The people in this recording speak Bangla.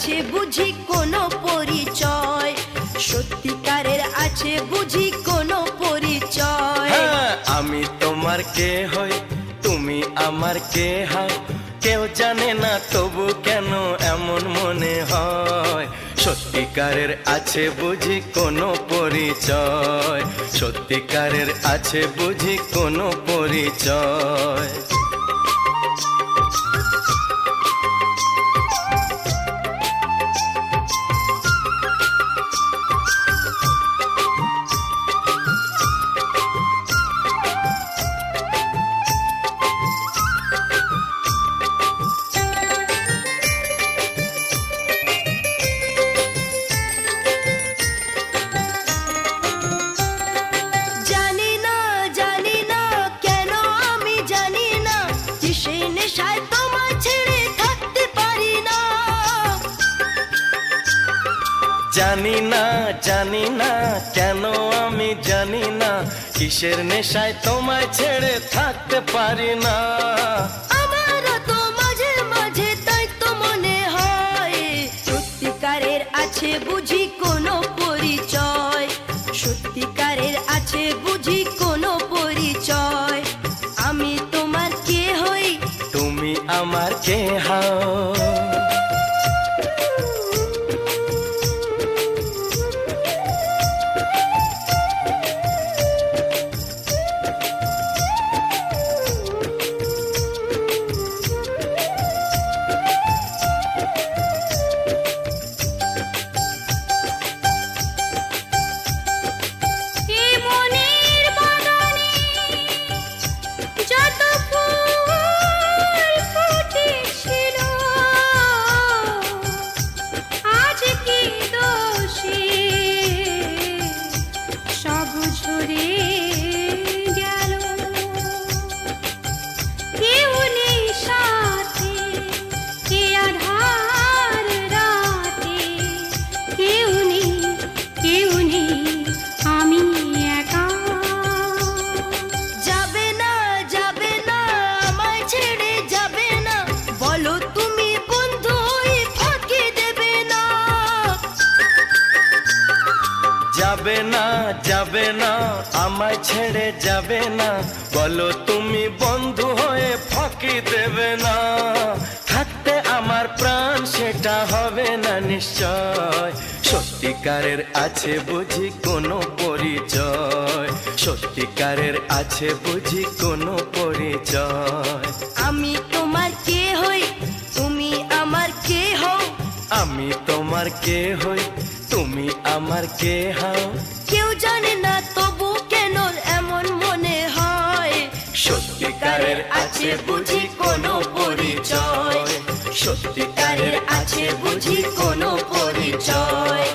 আছে বুঝি কোনো পরিচয়, সত্যিকারের আছে বুঝি কোনো পরিচয়। হ্যাঁ, আমি তোমার কে হই, তুমি আমার কে হও, কেউ জানে না তবু কেন এমন মনে হয়। সত্যিকারের আছে বুঝি কোনো পরিচয়, সত্যিকারের আছে বুঝি কোনো পরিচয়। জানি না জানি না কেন আমি জানি না, কিসের নেশায় তোমায় ছেড়ে থাকতে পারি না। আমারও তো মাঝে মাঝে তাই তো মনে হয়, সত্যিকারের আছে বুঝি কোনো পরিচয়, সত্যিকারের আছে বুঝি কোনো পরিচয়। আমি তোমার কে হই, তুমি আমার কে হও। যাবে না যাবে না আমায় ছেড়ে যাবে না, বলো তুমি বন্ধু হয়ে ফাঁকি দেবে না। থাকতে আমার প্রাণ সেটা হবে না নিশ্চয়, সত্যিকারের আছে বুঝি কোনো পরিচয়, সত্যিকারের আছে বুঝি কোনো পরিচয়। আমি তোমার কে হই, তুমি আমার কে হও, আমি তোমার কে হই, তুমি আমার কে হও, কেউ জানে না তবু কেন এমন মনে হয়। সত্যিকারের আছে বুঝি কোনো পরিচয়, সত্যিকারের আছে বুঝি কোনো পরিচয়।